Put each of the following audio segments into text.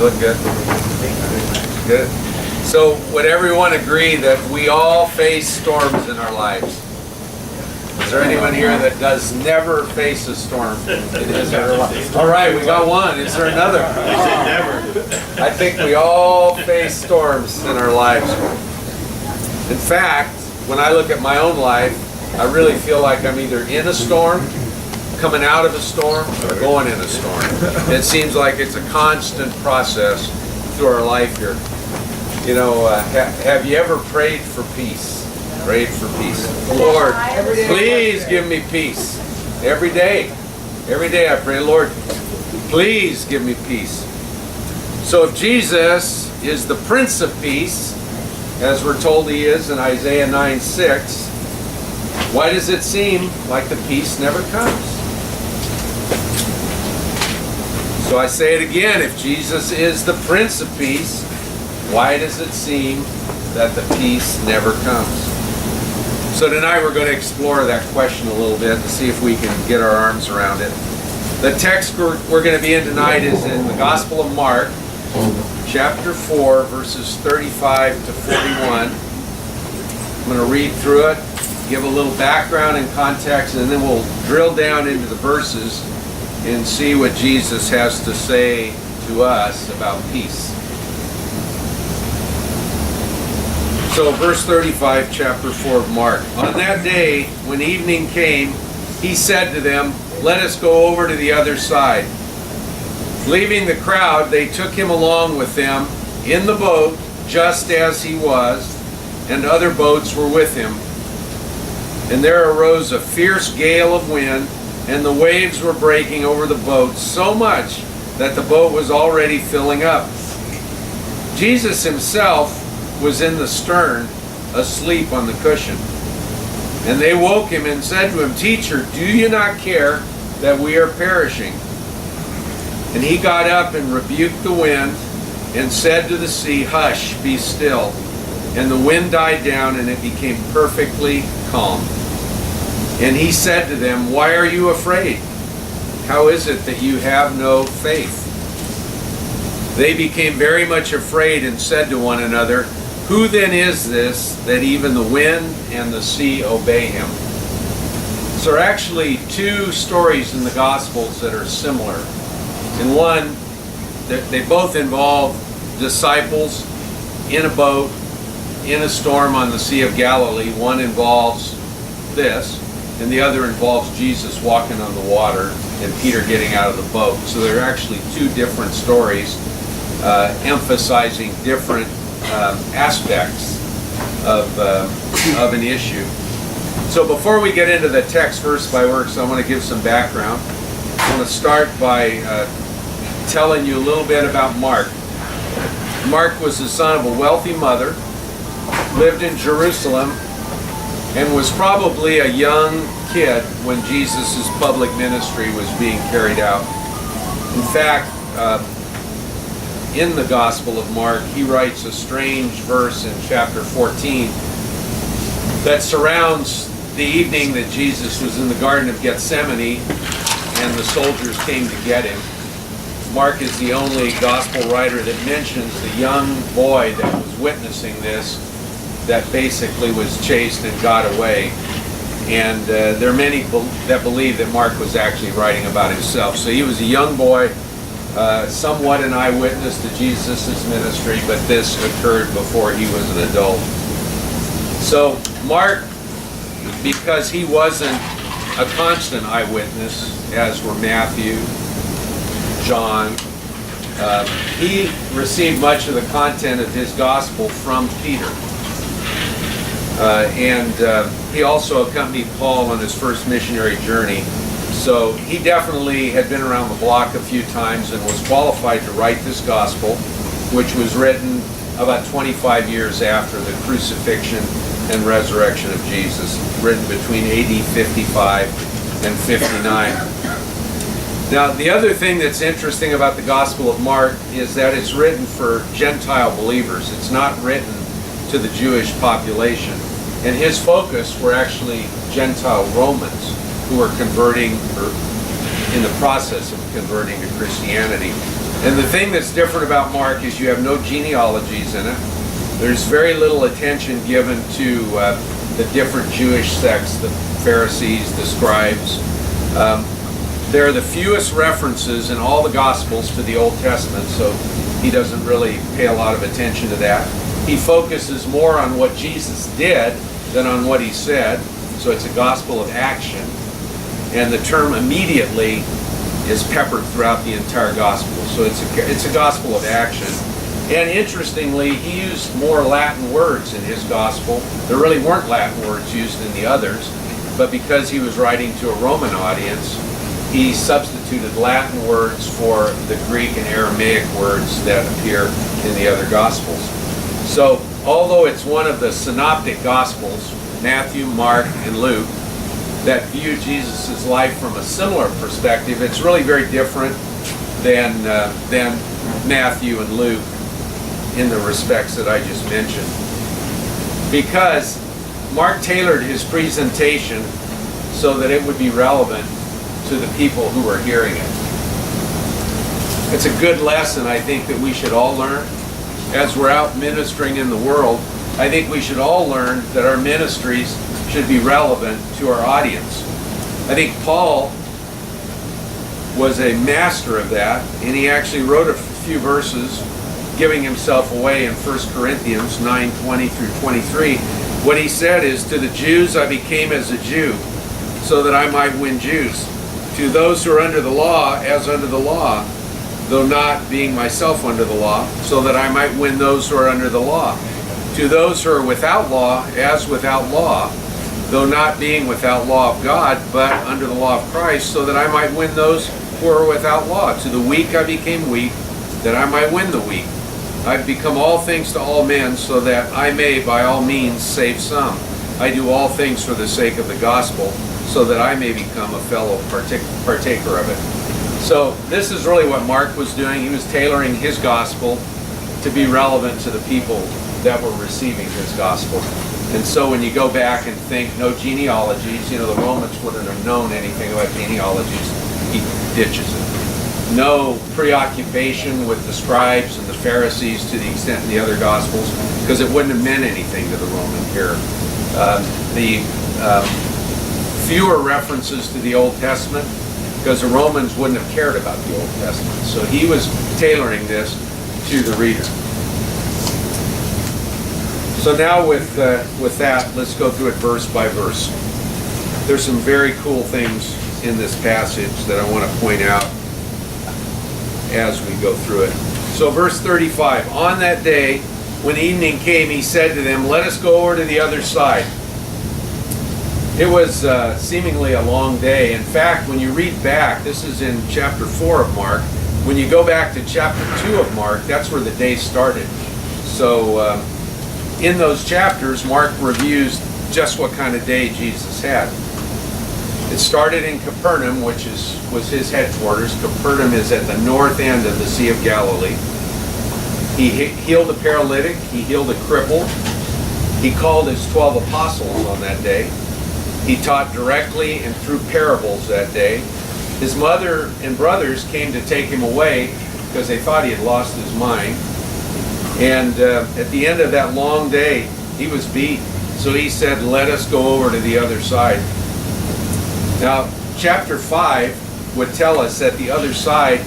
You look good. Good. So would everyone agree that we all face storms in our lives? Is there anyone here that does never face a storm in his or her life? All right, we got one. Is there another? I think we all face storms in our lives. In fact, when I look at my own life, I really feel like I'm either in a storm, coming out of a storm, or going in a storm. It seems like it's a constant process through our life here. You know, have you ever prayed for peace? Prayed for peace. Lord, please give me peace. Every day. Every day I pray, Lord, please give me peace. So if Jesus is the Prince of Peace, as we're told he is in Isaiah 9:6, why does it seem like the peace never comes? So I say it again, if Jesus is the Prince of Peace, why does it seem that the peace never comes? So tonight we're going to explore that question a little bit to see if we can get our arms around it. The text we're going to be in tonight is in the Gospel of Mark, chapter 4, verses 35 to 41. I'm going to read through it, give a little background and context, and then we'll drill down into the verses and see what Jesus has to say to us about peace. So verse 35, chapter 4 of Mark. On that day, when evening came, he said to them, "Let us go over to the other side." Leaving the crowd, they took him along with them in the boat, just as he was, and other boats were with him. And there arose a fierce gale of wind, and the waves were breaking over the boat so much that the boat was already filling up. Jesus himself was in the stern, asleep on the cushion. And they woke him and said to him, "Teacher, do you not care that we are perishing?" And he got up and rebuked the wind and said to the sea, "Hush, be still." And the wind died down and it became perfectly calm. And he said to them, "Why are you afraid? How is it that you have no faith?" They became very much afraid and said to one another, "Who then is this that even the wind and the sea obey him?" So there are actually two stories in the Gospels that are similar. In one, they both involve disciples in a boat, in a storm on the Sea of Galilee. One involves this, and the other involves Jesus walking on the water and Peter getting out of the boat. So there are actually two different stories emphasizing different aspects of an issue. So before we get into the text verse by verse, I want to give some background. I want to start by telling you a little bit about Mark. Mark was the son of a wealthy mother, lived in Jerusalem, and was probably a young kid when Jesus' public ministry was being carried out. In fact, in the Gospel of Mark, he writes a strange verse in chapter 14 that surrounds the evening that Jesus was in the Garden of Gethsemane and the soldiers came to get him. Mark is the only gospel writer that mentions the young boy that was witnessing this, that basically was chased and got away. And there are many that believe that Mark was actually writing about himself. So he was a young boy, somewhat an eyewitness to Jesus' ministry, but this occurred before he was an adult. So Mark, because he wasn't a constant eyewitness, as were Matthew, John, he received much of the content of his gospel from Peter. And he also accompanied Paul on his first missionary journey. So he definitely had been around the block a few times and was qualified to write this gospel, which was written about 25 years after the crucifixion and resurrection of Jesus, written between AD 55 and 59. Now, the other thing that's interesting about the Gospel of Mark is that it's written for Gentile believers. It's not written to the Jewish population. And his focus were actually Gentile Romans who were converting, or in the process of converting to Christianity. And the thing that's different about Mark is you have no genealogies in it. There's very little attention given to the different Jewish sects, the Pharisees, the scribes. There are the fewest references in all the Gospels to the Old Testament, so he doesn't really pay a lot of attention to that. He focuses more on what Jesus did than on what he said, so it's a gospel of action. And the term immediately is peppered throughout the entire gospel, so it's a gospel of action. And interestingly, he used more Latin words in his gospel. There really weren't Latin words used in the others, but because he was writing to a Roman audience, he substituted Latin words for the Greek and Aramaic words that appear in the other Gospels. So, although it's one of the synoptic Gospels, Matthew, Mark, and Luke, that view Jesus' life from a similar perspective, it's really very different than Matthew and Luke in the respects that I just mentioned. Because Mark tailored his presentation so that it would be relevant to the people who are hearing it. It's a good lesson, I think, that we should all learn. As we're out ministering in the world, I think we should all learn that our ministries should be relevant to our audience. I think Paul was a master of that, and he actually wrote a few verses giving himself away in 1 Corinthians 9:20 through 23. What he said is, "To the Jews I became as a Jew, so that I might win Jews. To those who are under the law, as under the law, though not being myself under the law, so that I might win those who are under the law. To those who are without law, as without law, though not being without law of God, but under the law of Christ, so that I might win those who are without law. To the weak I became weak, that I might win the weak. I've become all things to all men, so that I may by all means save some. I do all things for the sake of the gospel, so that I may become a fellow partaker of it." So this is really what Mark was doing. He was tailoring his gospel to be relevant to the people that were receiving his gospel. And so when you go back and think, no genealogies, the Romans wouldn't have known anything about genealogies. He ditches it. No preoccupation with the scribes and the Pharisees to the extent in the other gospels, because it wouldn't have meant anything to the Roman hearer. Fewer references to the Old Testament, because the Romans wouldn't have cared about the Old Testament. So he was tailoring this to the reader. So now with that, let's go through it verse by verse. There's some very cool things in this passage that I want to point out as we go through it. So verse 35, "On that day, when evening came, he said to them, 'Let us go over to the other side.'" It was seemingly a long day. In fact, when you read back, this is in chapter 4 of Mark, when you go back to chapter 2 of Mark, that's where the day started. So in those chapters, Mark reviews just what kind of day Jesus had. It started in Capernaum, which was his headquarters. Capernaum is at the north end of the Sea of Galilee. He healed a paralytic. He healed a cripple. He called his 12 apostles on that day. He taught directly and through parables that day. His mother and brothers came to take him away because they thought he had lost his mind. And at the end of that long day, he was beat. So he said, "Let us go over to the other side." Now, chapter 5 would tell us that the other side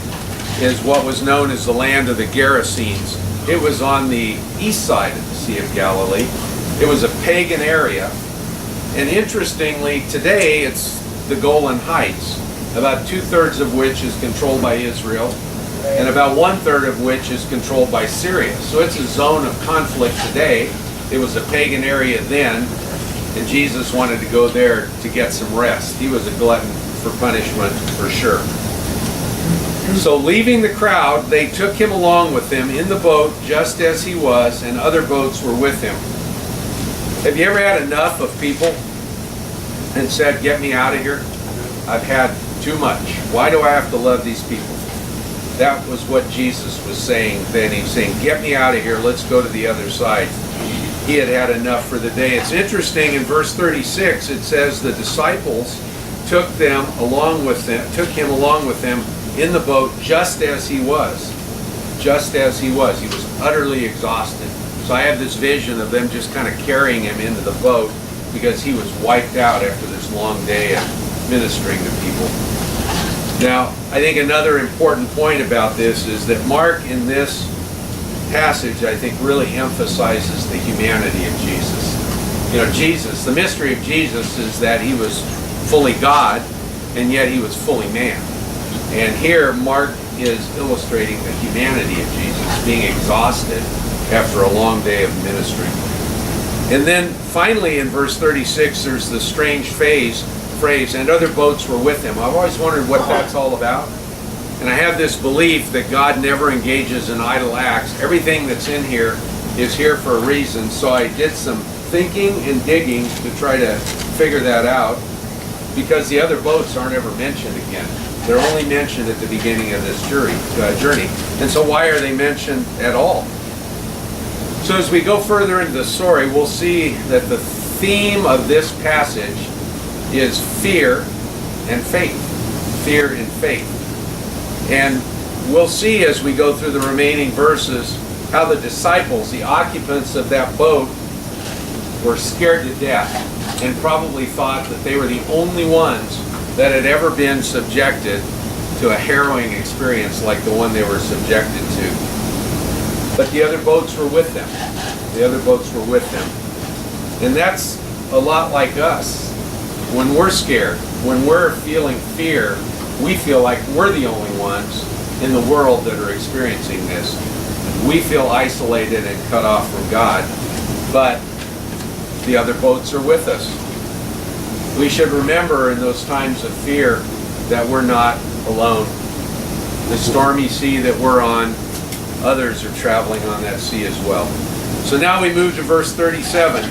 is what was known as the land of the Gerasenes. It was on the east side of the Sea of Galilee. It was a pagan area. And interestingly, today it's the Golan Heights, about 2/3 of which is controlled by Israel, and about 1/3 of which is controlled by Syria. So it's a zone of conflict today. It was a pagan area then, and Jesus wanted to go there to get some rest. He was a glutton for punishment, for sure. So leaving the crowd, they took him along with them in the boat just as he was, and other boats were with him. Have you ever had enough of people and said, "Get me out of here. I've had too much. Why do I have to love these people?" That was what Jesus was saying then. He was saying, "Get me out of here. Let's go to the other side." He had had enough for the day. It's interesting, in verse 36, it says the disciples took him along with them in the boat just as he was. just as he was. He was utterly exhausted. So I have this vision of them just kind of carrying him into the boat because he was wiped out after this long day of ministering to people. Now, I think another important point about this is that Mark in this passage, I think, really emphasizes the humanity of Jesus. You know, Jesus, the mystery of Jesus is that he was fully God, and yet he was fully man. And here, Mark is illustrating the humanity of Jesus, being exhausted after a long day of ministry. And then finally in verse 36, there's the strange phrase, and other boats were with him. I've always wondered what that's all about. And I have this belief that God never engages in idle acts. Everything that's in here is here for a reason. So I did some thinking and digging to try to figure that out, because the other boats aren't ever mentioned again. They're only mentioned at the beginning of this journey. And so why are they mentioned at all? So as we go further into the story, we'll see that the theme of this passage is fear and faith. Fear and faith. And we'll see as we go through the remaining verses how the disciples, the occupants of that boat, were scared to death and probably thought that they were the only ones that had ever been subjected to a harrowing experience like the one they were subjected to. But the other boats were with them. The other boats were with them. And that's a lot like us. When we're scared, when we're feeling fear, we feel like we're the only ones in the world that are experiencing this. We feel isolated and cut off from God, but the other boats are with us. We should remember in those times of fear that we're not alone. The stormy sea that we're on, others are traveling on that sea as well. So now we move to verse 37.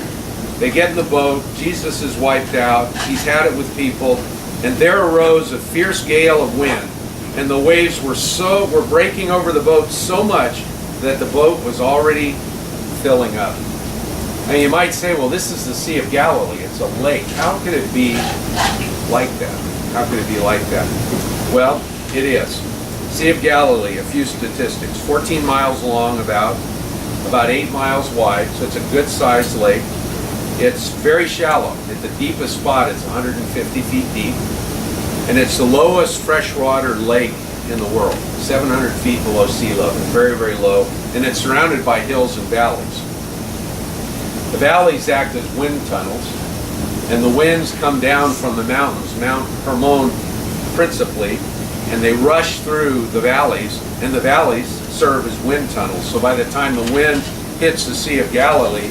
They get in the boat, Jesus is wiped out, he's had it with people, and there arose a fierce gale of wind, and the waves were breaking over the boat so much that the boat was already filling up. And you might say, well, this is the Sea of Galilee, it's a lake. How could it be like that? How could it be like that? Well, it is. Sea of Galilee, a few statistics, 14 miles long, about 8 miles wide, so it's a good sized lake. It's very shallow. At the deepest spot, it's 150 feet deep. And it's the lowest freshwater lake in the world, 700 feet below sea level, very, very low. And it's surrounded by hills and valleys. The valleys act as wind tunnels, and the winds come down from the mountains, Mount Hermon principally, and they rush through the valleys, and the valleys serve as wind tunnels. So by the time the wind hits the Sea of Galilee,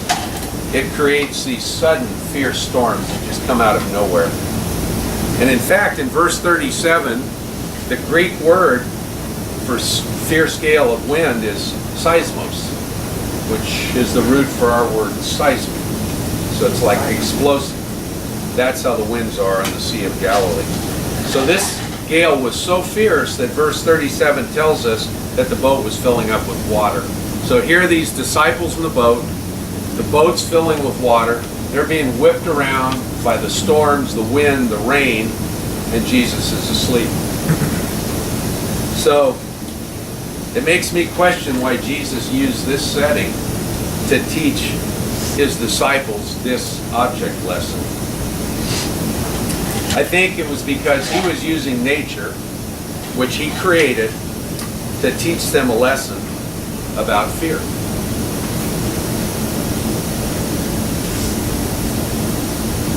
it creates these sudden fierce storms that just come out of nowhere. And in fact, in verse 37, the Greek word for fierce gale of wind is seismos, which is the root for our word seismic. So it's like explosive. That's how the winds are on the Sea of Galilee. So this gale was so fierce that verse 37 tells us that the boat was filling up with water. So here are these disciples in the boat's filling with water, they're being whipped around by the storms, the wind, the rain, and Jesus is asleep. So it makes me question why Jesus used this setting to teach his disciples this object lesson. I think it was because he was using nature, which he created, to teach them a lesson about fear.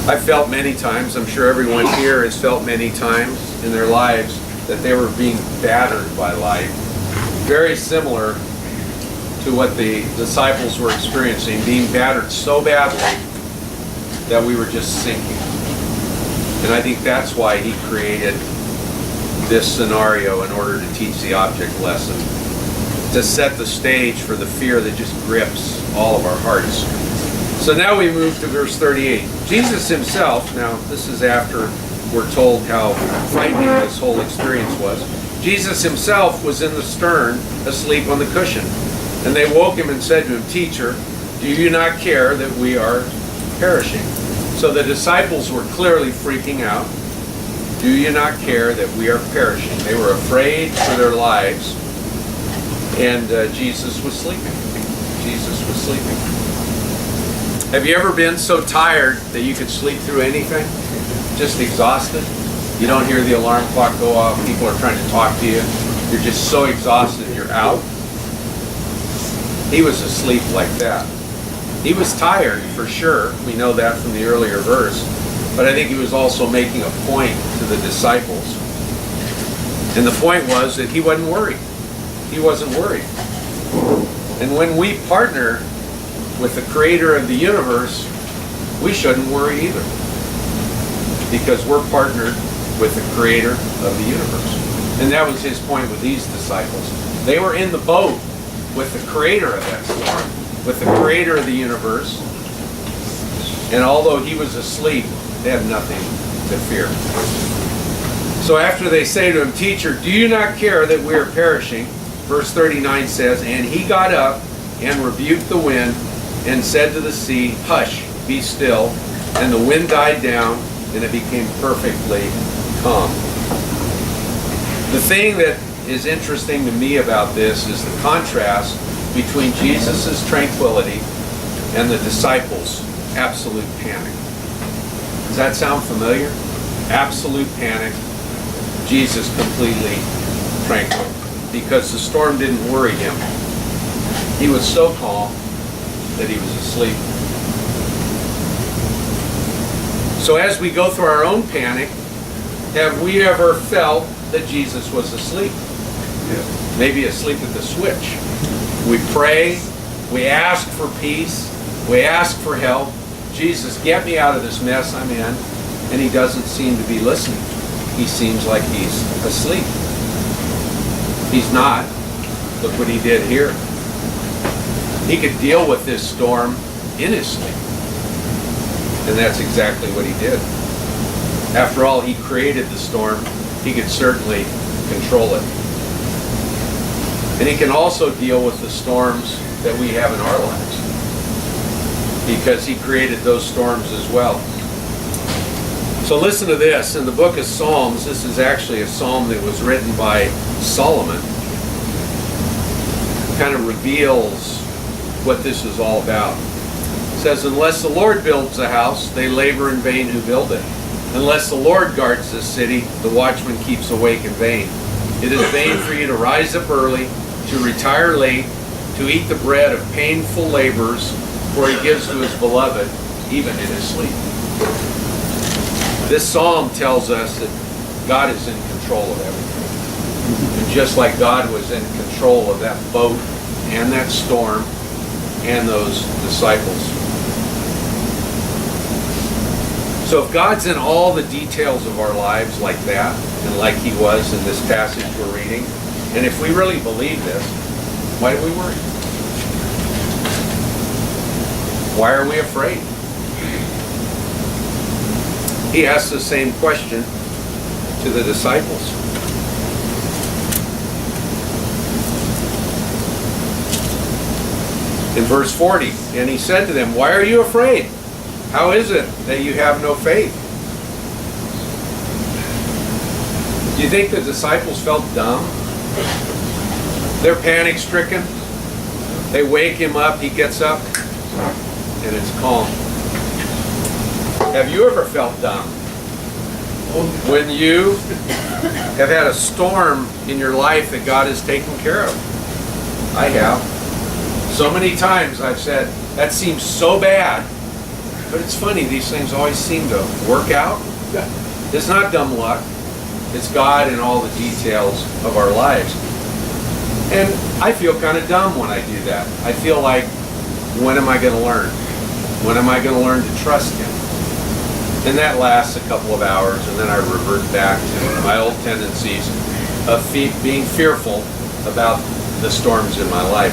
I've felt many times, I'm sure everyone here has felt many times in their lives that they were being battered by life. Very similar to what the disciples were experiencing, being battered so badly that we were just sinking. And I think that's why he created this scenario in order to teach the object lesson, to set the stage for the fear that just grips all of our hearts. So now we move to verse 38. Jesus himself, now this is after we're told how frightening this whole experience was. Jesus himself was in the stern, asleep on the cushion. And they woke him and said to him, "Teacher, do you not care that we are perishing?" So the disciples were clearly freaking out. Do you not care that we are perishing? They were afraid for their lives. And Jesus was sleeping. Jesus was sleeping. Have you ever been so tired that you could sleep through anything? Just exhausted? You don't hear the alarm clock go off. People are trying to talk to you. You're just so exhausted, you're out. He was asleep like that. He was tired, for sure. We know that from the earlier verse. But I think he was also making a point to the disciples. And the point was that he wasn't worried. He wasn't worried. And when we partner with the creator of the universe, we shouldn't worry either. Because we're partnered with the creator of the universe. And that was his point with these disciples. They were in the boat with the creator of that storm, with the creator of the universe. And although he was asleep, they had nothing to fear. So after they say to him, "Teacher, do you not care that we are perishing?" Verse 39 says, "And he got up and rebuked the wind and said to the sea, 'Hush, be still.' And the wind died down and it became perfectly calm." The thing that is interesting to me about this is the contrast between Jesus' tranquility and the disciples' absolute panic. Does that sound familiar? Absolute panic. Jesus completely tranquil, because the storm didn't worry him. He was so calm that he was asleep. So as we go through our own panic, have we ever felt that Jesus was asleep? Yes. Maybe asleep at the switch. We pray, we ask for peace, we ask for help. Jesus, get me out of this mess I'm in. And he doesn't seem to be listening. He seems like he's asleep. He's not. Look what he did here. He could deal with this storm in his sleep. And that's exactly what he did. After all, he created the storm. He could certainly control it. And he can also deal with the storms that we have in our lives, because he created those storms as well. So listen to this. In the book of Psalms, this is actually a psalm that was written by Solomon. It kind of reveals what this is all about. It says, "Unless the Lord builds a house, they labor in vain who build it. Unless the Lord guards the city, the watchman keeps awake in vain. It is vain for you to rise up early, to retire late, to eat the bread of painful labors, for he gives to his beloved even in his sleep." This psalm tells us that God is in control of everything. And just like God was in control of that boat and that storm and those disciples. So if God's in all the details of our lives like that, and like he was in this passage we're reading, and if we really believe this, why do we worry? Why are we afraid? He asked the same question to the disciples. In verse 40, "And he said to them, 'Why are you afraid? How is it that you have no faith?'" Do you think the disciples felt dumb? They're panic stricken. They wake him up, he gets up, and it's calm. Have you ever felt dumb? When you have had a storm in your life that God has taken care of? I have. So many times I've said, that seems so bad. But it's funny, these things always seem to work out. It's not dumb luck. It's God in all the details of our lives. And I feel kind of dumb when I do that. I feel like, when am I going to learn? When am I going to learn to trust him? And that lasts a couple of hours, and then I revert back to my old tendencies of being fearful about the storms in my life.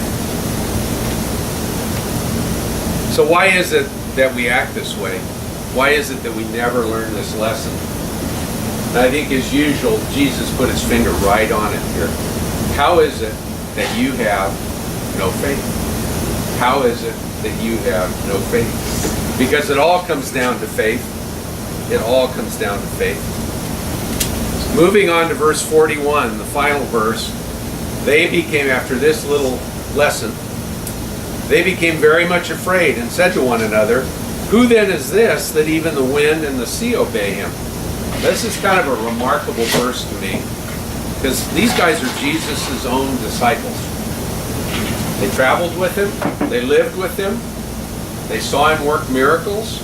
So why is it that we act this way? Why is it that we never learn this lesson? And I think, as usual, Jesus put his finger right on it here. How is it that you have no faith? How is it that you have no faith? Because it all comes down to faith. It all comes down to faith. Moving on to verse 41, the final verse. They became, after this little lesson, they became very much afraid and said to one another, "Who then is this that even the wind and the sea obey him?" This is kind of a remarkable verse to me, because these guys are Jesus' own disciples. They traveled with him, they lived with him, they saw him work miracles,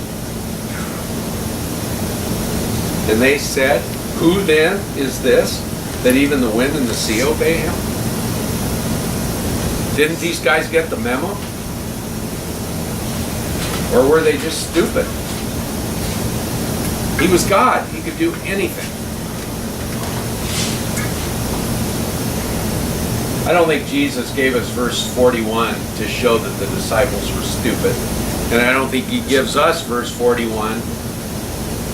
and they said, "Who then is this that even the wind and the sea obey him?" Didn't these guys get the memo? Or were they just stupid? He was God. He could do anything. I don't think Jesus gave us verse 41 to show that the disciples were stupid. And I don't think he gives us verse 41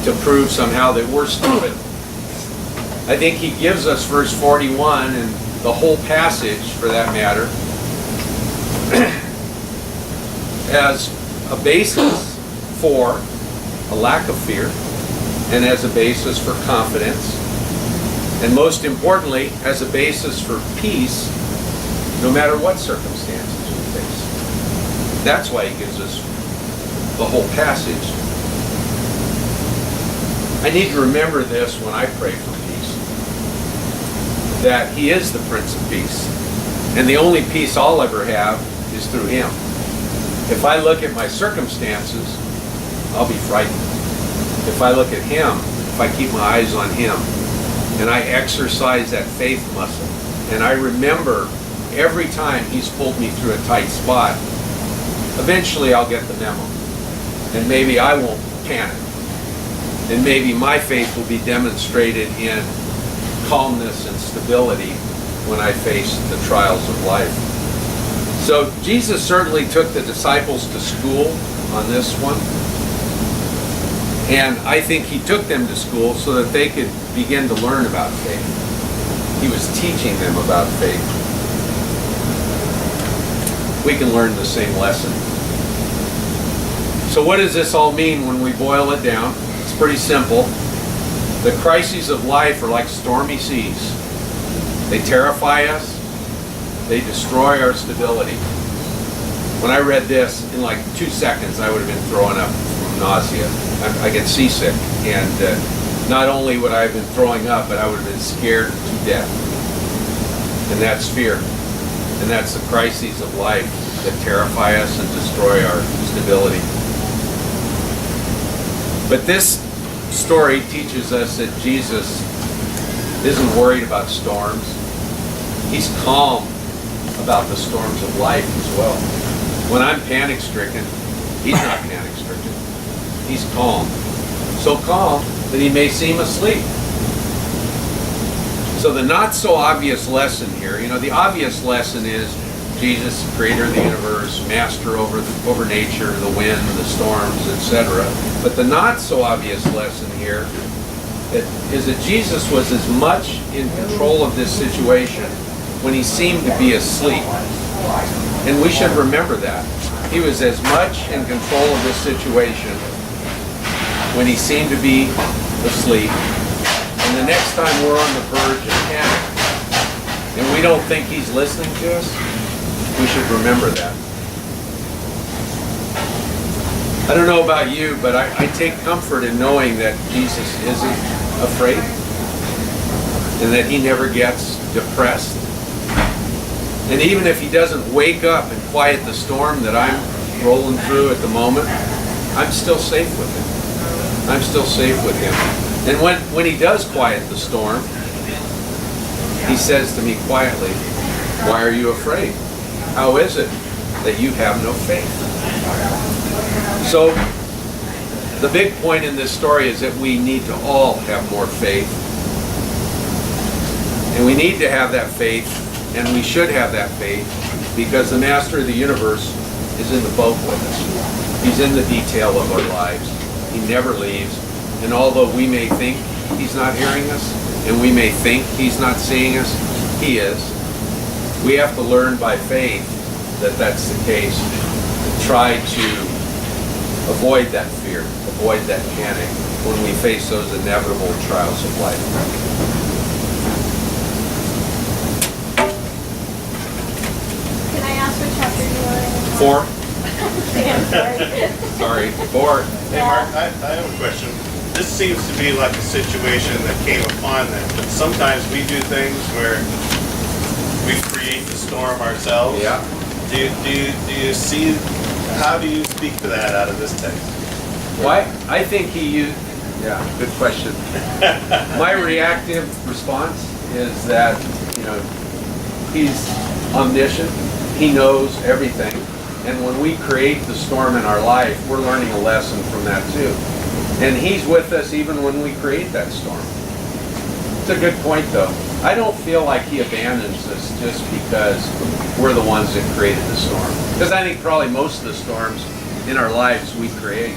to prove somehow that we're stupid. I think he gives us verse 41 and the whole passage, for that matter, as a basis for a lack of fear and as a basis for confidence, and most importantly, as a basis for peace no matter what circumstances we face. That's why he gives us the whole passage. I need to remember this when I pray for peace, that he is the Prince of Peace, and the only peace I'll ever have is through him. If I look at my circumstances, I'll be frightened. If I look at him, if I keep my eyes on him, and I exercise that faith muscle, and I remember every time he's pulled me through a tight spot, eventually I'll get the memo. And maybe I won't panic. And maybe my faith will be demonstrated in calmness and stability when I face the trials of life. So Jesus certainly took the disciples to school on this one. And I think he took them to school so that they could begin to learn about faith. He was teaching them about faith. We can learn the same lesson. So what does this all mean when we boil it down? It's pretty simple. The crises of life are like stormy seas. They terrify us. They destroy our stability. When I read this, in like 2 seconds, I would have been throwing up from nausea. I get seasick, and not only would I have been throwing up, but I would have been scared to death. And that's fear. And that's the crises of life that terrify us and destroy our stability. But this story teaches us that Jesus isn't worried about storms. He's calm about the storms of life as well. When I'm panic-stricken, he's not panic-stricken. He's calm. So calm that he may seem asleep. So the not-so-obvious lesson here, the obvious lesson is Jesus, creator of the universe, master over nature, the wind, the storms, etc. But the not-so-obvious lesson here is that Jesus was as much in control of this situation when he seemed to be asleep. And we should remember that. He was as much in control of this situation when he seemed to be asleep. And the next time we're on the verge of panic and we don't think he's listening to us, we should remember that. I don't know about you, but I take comfort in knowing that Jesus isn't afraid and that he never gets depressed. And even if he doesn't wake up and quiet the storm that I'm rolling through at the moment, I'm still safe with him. I'm still safe with him. And when he does quiet the storm, he says to me quietly, "Why are you afraid? How is it that you have no faith?" So the big point in this story is that we need to all have more faith. And we need to have that faith, and we should have that faith, because the master of the universe is in the boat with us. He's in the detail of our lives. He never leaves. And although we may think he's not hearing us, and we may think he's not seeing us, he is. We have to learn by faith that that's the case. Try to avoid that fear, avoid that panic when we face those inevitable trials of life. 4. Yeah, sorry. Sorry, 4. Hey Mark, I have a question. This seems to be like a situation that came upon them, but sometimes we do things where we create the storm ourselves. Yeah. Do you see, how do you speak to that out of this text? Why? I think he used, yeah, good question. My reactive response is that, he's omniscient, he knows everything, and when we create the storm in our life, we're learning a lesson from that too. And he's with us even when we create that storm. It's a good point though. I don't feel like he abandons us just because we're the ones that created the storm. Because I think probably most of the storms in our lives we create.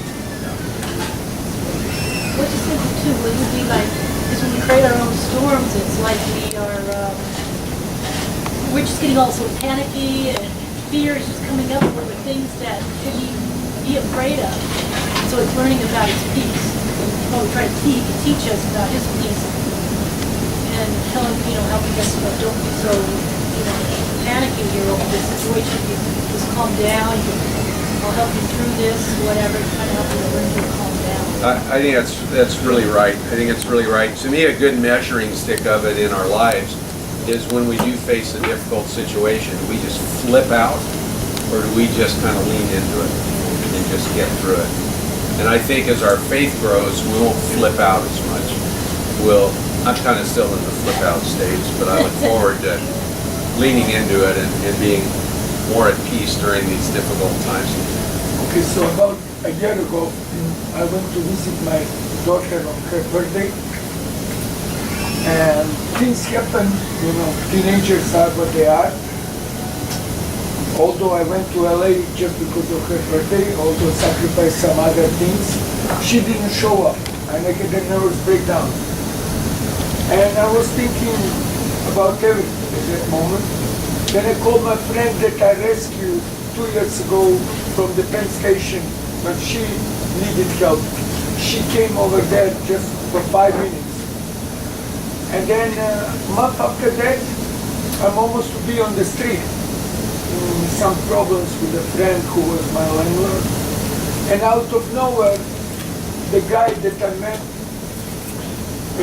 What you said too, it would be like, because when we create our own storms, it's like we're just getting all so panicky and fear is just coming up with the things that should be afraid of. So it's learning about his peace. Oh, we try to teach us about his peace. And helping us, don't be so, panicky here over this situation. You just calm down. I'll help you through this, whatever, trying to help you learn to calm down. I think that's really right. I think it's really right. To me, a good measuring stick of it in our lives is when we do face a difficult situation, do we just flip out or do we just kind of lean into it and just get through it? And I think as our faith grows, we won't flip out as much. I'm kind of still in the flip out stage, but I look forward to leaning into it and being more at peace during these difficult times. Okay, so about a year ago, I went to visit my daughter on her birthday. And things happen, teenagers are what they are. Although I went to LA just because of her birthday, although sacrificed some other things, she didn't show up, and I get a nervous breakdown. And I was thinking about everything at that moment. Then I called my friend that I rescued 2 years ago from the Penn Station when she needed help. She came over there just for 5 minutes. And then a month after that, I'm almost to be on the street. Some problems with a friend who was my landlord. And out of nowhere, the guy that I met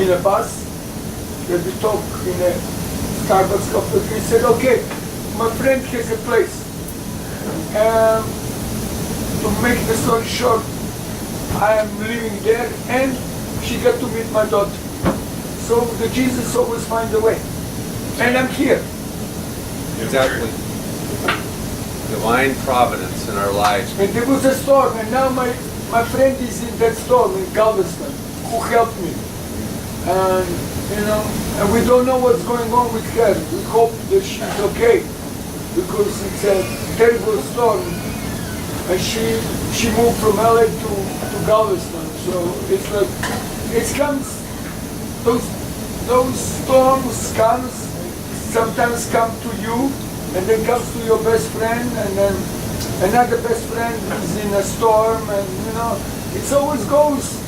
in a bus, that we talked in a Starbucks coffee, he said, okay, my friend has a place. To make the story short, I am living there and she got to meet my daughter. So the Jesus always finds a way. And I'm here. Exactly. Divine providence in our lives. And there was a storm, and now my friend is in that storm in Galveston, who helped me. And and we don't know what's going on with her. We hope that she's okay, because it's a terrible storm. And she moved from LA to Galveston. So it's like, it comes, those storms sometimes come to you, and then comes to your best friend, and then another best friend is in a storm, and it always goes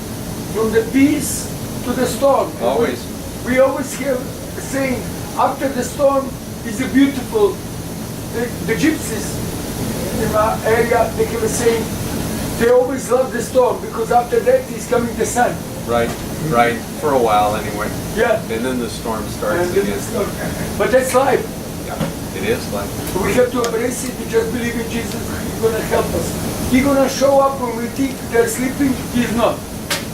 from the peace to the storm. Always. We always hear saying, after the storm is a beautiful, the gypsies in our area, they have a saying, they always love the storm, because after that is coming the sun. Right, for a while anyway. Yeah. And then the storm starts And then again. the storm. But that's life. Yeah, it is like. We have to embrace it. We just believe in Jesus. He's going to help us. He's going to show up when we think they're sleeping. He's not.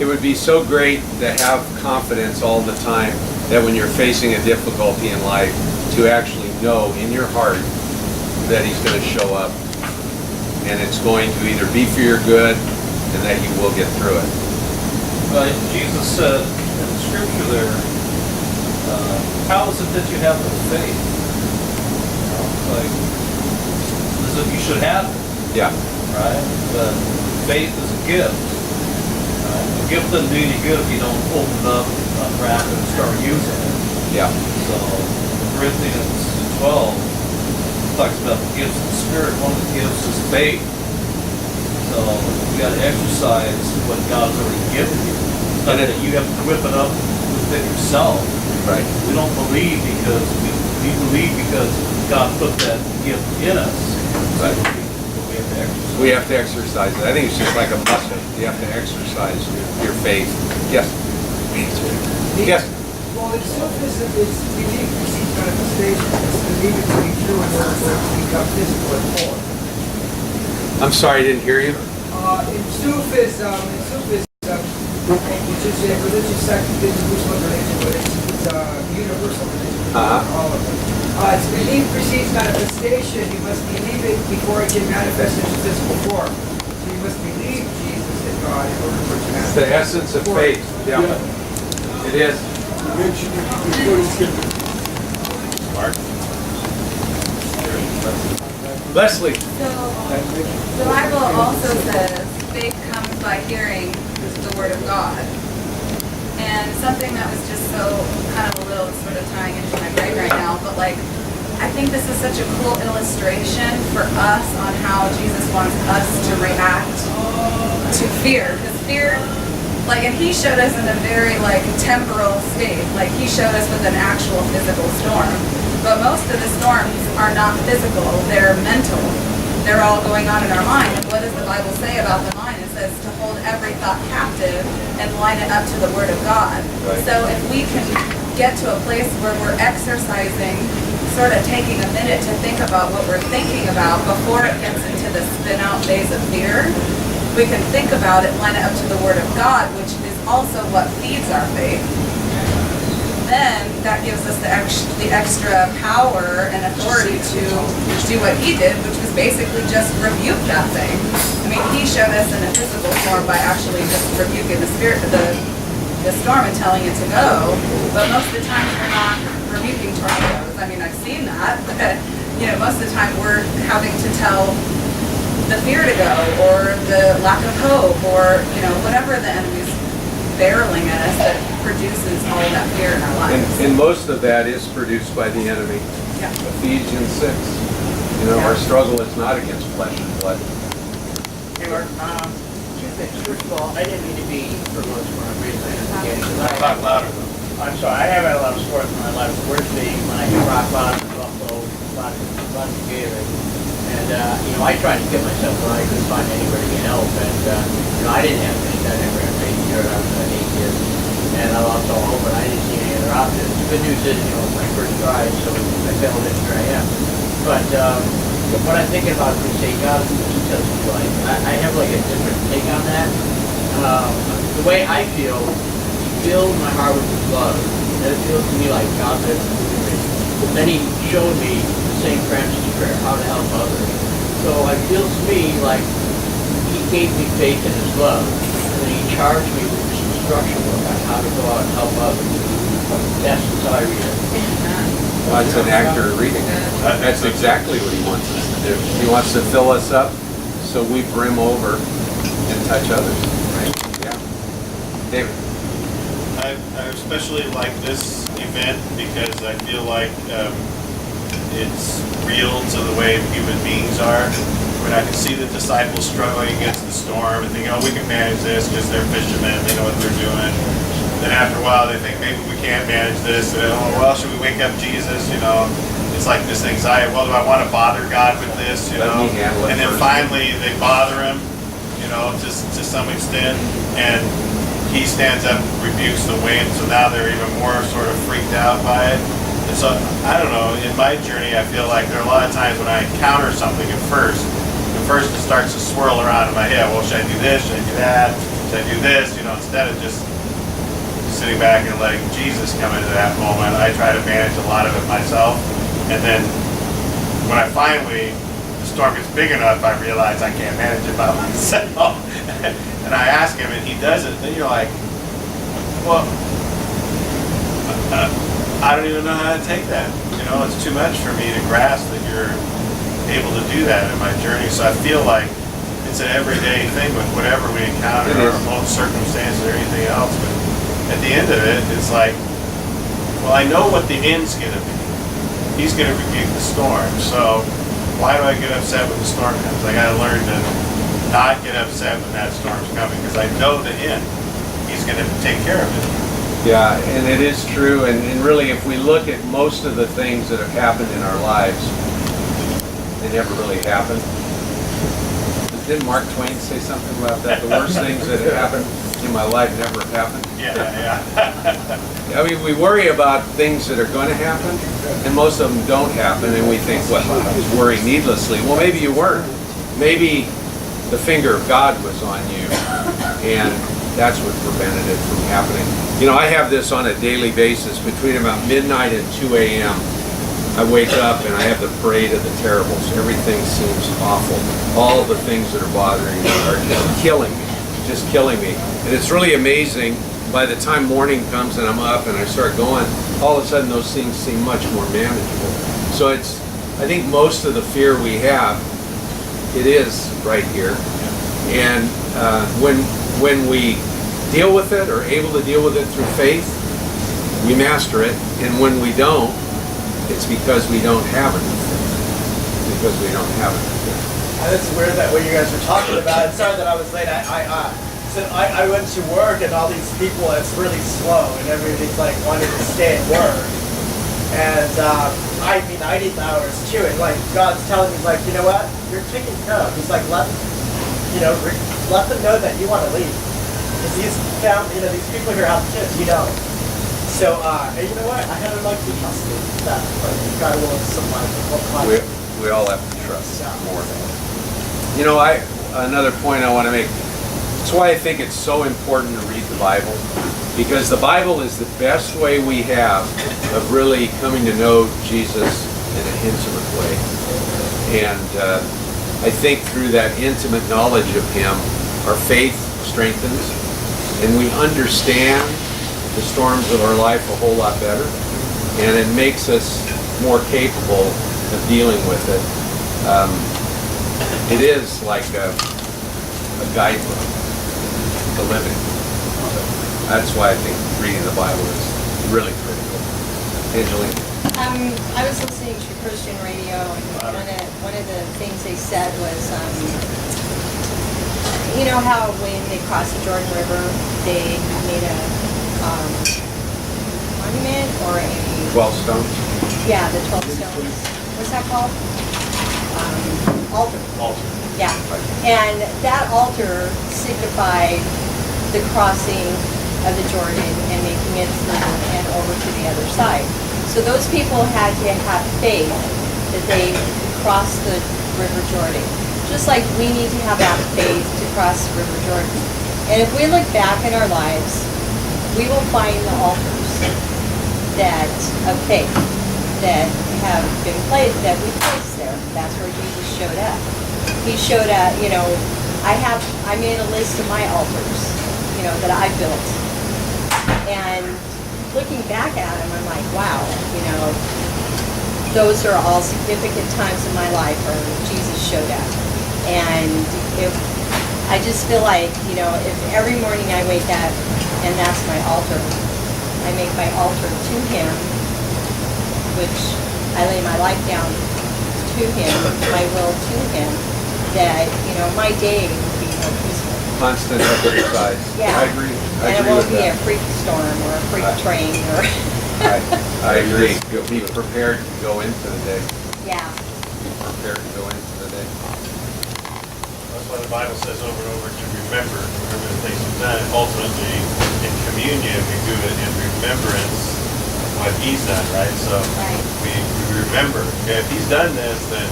It would be so great to have confidence all the time that when you're facing a difficulty in life, to actually know in your heart that he's going to show up and it's going to either be for your good and that you will get through it. Jesus said in the scripture there, how is it that you have no faith? As if you should have it, Yeah, right? But faith is a gift. A gift doesn't do any good if you don't open it up, unwrap it, and start using it. yeah, So Corinthians 12 talks about the gifts of the Spirit. One of the gifts is faith. So you got to exercise what God's already given you. Not that you have to whip it up within yourself. right. We don't believe because we believe because God put that gift in us. Right. So we to exercise. We have to exercise it. I think it's just like a muscle. You have to exercise your faith. Yes. Yes. Well, it's sufficient, it's belief precedes manifestation. It's believe it to be true in order for it to become physical and form. I'm sorry, I didn't hear you. In Sufism, which is a religious sect within the Muslim religion, but it's a universal religion. Uh-huh. All of them. It's belief precedes manifestation. You must believe it before it can manifest into physical form. So you must believe Jesus is God in order for it to It's manifest. the essence of faith. Yeah. It is. Mark? Leslie. So, the Bible also says faith comes by hearing the word of God. And something that was just so kind of a little sort of tying into my brain right now, but like, I think this is such a cool illustration for us on how Jesus wants us to react to fear. Because fear, like, and he showed us in a very like temporal state. Like he showed us with an actual physical storm. But most of the storms are not physical, they're mental. They're all going on in our mind. And what does the Bible say about the mind? It says to hold every thought captive and line it up to the Word of God. Right. So if we can get to a place where we're exercising, sort of taking a minute to think about what we're thinking about before it gets into the spin out phase of fear, we can think about it, line it up to the Word of God, which is also what feeds our faith. Then that gives us the extra power and authority to do what he did, which was basically just rebuke that thing. I mean, he showed us in a physical form by actually just rebuking the storm and telling it to go. But most of the time we're not rebuking tornadoes. I mean, I've seen that, but you know, most of the time we're having to tell the fear to go, or the lack of hope, or you know, whatever the enemy's barreling at us that produces all of that fear in our lives. And most of that is produced by the enemy. Yeah. Ephesians 6. You know, our struggle is not against flesh and blood. Hey, Mark, two things. First of all, I didn't mean to be frivolous when I'm raising my hand again. Talk louder. I'm sorry, I have had a lot of sports in my life. The worst being when I hit rock bottom in Buffalo, a lot of Gatorade. And, you know, I tried to kill myself when I couldn't find anywhere to get help. And, you know, I didn't have any. I never had any here. I was 8 years. And I lost all hope, and I didn't see any other options. The good news is, you know, it's my first try, so I failed it, here I am. But what I'm thinking about is, say, God teach us to life. I have like a different take on that. The way I feel, He filled my heart with His love. And it feels to me like God said, then He showed me the St. Francis prayer, how to help others. So it feels to me like He gave me faith in His love, and then He charged me with this instruction book on how to go out and help others. That's how I read it. Well, it's an accurate reading. That's exactly what he wants us to do. He wants to fill us up so we brim over and touch others. Right? Yeah. David. I especially like this event because I feel like it's real to the way human beings are. When I can see the disciples struggling against the storm and thinking, oh, we can manage this because they're fishermen, they know what they're doing. Then after a while, they think maybe we can't manage this. And, oh, well, should we wake up Jesus? You know, it's like this anxiety. Well, do I want to bother God with this? You Let know, me handle it and then first. finally they bother him. You know, to some extent, and he stands up, rebukes the wind. So now they're even more sort of freaked out by it. And so I don't know. In my journey, I feel like there are a lot of times when I encounter something at first it starts to swirl around in my head. Well, should I do this? Should I do that? Should I do this? You know, instead of just sitting back and letting Jesus come into that moment, I try to manage a lot of it myself. And then when I finally, the storm gets big enough, I realize I can't manage it by myself. And I ask him, and he does it. Then you're like, well, I don't even know how to take that. You know, it's too much for me to grasp that you're able to do that in my journey. So I feel like it's an everyday thing with whatever we encounter, It is. our own circumstances or anything else. But at the end of it, it's like, well, I know what the end's going to be. He's going to rebuke the storm. So why do I get upset when the storm comes? I got to learn to not get upset when that storm's coming because I know the end. He's going to take care of it. Yeah, and it is true. And really, if we look at most of the things that have happened in our lives, they never really happened. Didn't Mark Twain say something about that? The worst things that have happened in my life never happened. Yeah. I mean, we worry about things that are going to happen, and most of them don't happen, and we think, well, I was worrying needlessly. Well, maybe you weren't. Maybe the finger of God was on you, and that's what prevented it from happening. You know, I have this on a daily basis. Between about midnight and 2 a.m., I wake up and I have the parade of the terribles. Everything seems awful. All of the things that are bothering me are just killing me. And it's really amazing. By the time morning comes and I'm up and I start going, all of a sudden those things seem much more manageable. So I think most of the fear we have, it is right here. And when we deal with it or able to deal with it through faith, we master it. And when we don't, it's because we don't have it. Because we don't have it. It's weird that what you guys were talking about. And sorry that I was late. I went to work and all these people. It's really slow and everybody's like wanting to stay at work. And I need the hours too. And like God's telling me like, you know what? You're taking care of. He's like let them know that you want to leave. Because these these people here have kids. You don't. So and you know what? I had to like be trusted that like God will supply. We all have to trust more. You know, another point I want to make. That's why I think it's so important to read the Bible, because the Bible is the best way we have of really coming to know Jesus in an intimate way. And I think through that intimate knowledge of Him, our faith strengthens, and we understand the storms of our life a whole lot better, and it makes us more capable of dealing with it. It is like a guidebook to living. That's why I think reading the Bible is really critical. Angelina? I was listening to Christian radio, and one of the things they said was, you know how when they crossed the Jordan River, they made a monument or a... 12 stones? Yeah, the 12 stones. What's that called? Altar. Yeah. And that altar signified the crossing of the Jordan and making it through and over to the other side. So those people had to have faith that they could cross the River Jordan. Just like we need to have that faith to cross the River Jordan. And if we look back in our lives, we will find the altars of faith that have been placed, that we placed there. That's where Jesus showed up. He showed up, I made a list of my altars, that I built. And looking back at them, I'm like, wow, those are all significant times in my life where Jesus showed up. And I just feel like, if every morning I wake up and that's my altar, I make my altar to Him, which I lay my life down to Him, my will to Him, that, my day will be more peaceful. Constant exercise. Yeah. I agree. And it won't be a freak storm or a freak train or... I agree. You'll be prepared to go into the day. Yeah. Be prepared to go into the day. That's why the Bible says over and over to remember the things He's done. Ultimately, in communion, we do it in remembrance of what He's done, right? So we remember. Okay, if He's done this, then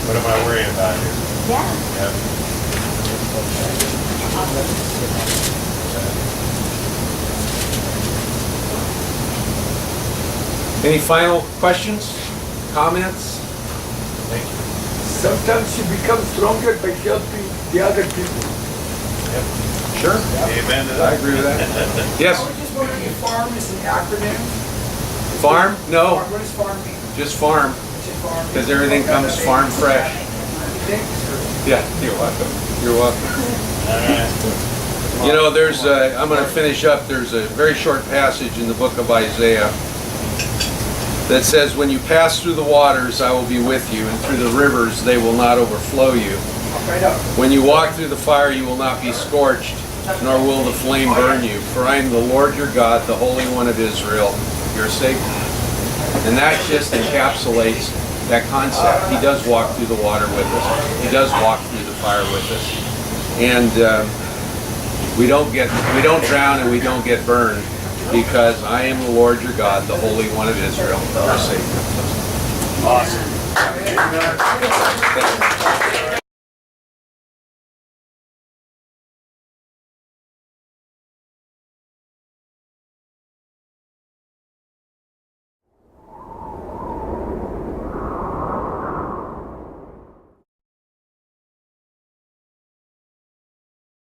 what am I worrying about here? Yeah. Any final questions, comments? Thank you. Sometimes you become stronger by helping the other people. Sure. Amen to I that. agree with that. Yes. I was just wondering if FARM is an acronym? Farm? No, What does FARM mean? just farm, Just farm? because everything comes farm fresh. Thanks. Yeah, you're welcome. You're welcome. All right. There's I'm going to finish up. There's a very short passage in the book of Isaiah that says, when you pass through the waters, I will be with you, and through the rivers, they will not overflow you. Right up. When you walk through the fire, you will not be scorched, nor will the flame burn you. For I am the Lord your God, the Holy One of Israel, your Savior. And that just encapsulates that concept. He does walk through the water with us. He does walk through the fire with us. And we don't drown and we don't get burned, because I am the Lord your God, the Holy One of Israel, our Savior. Awesome.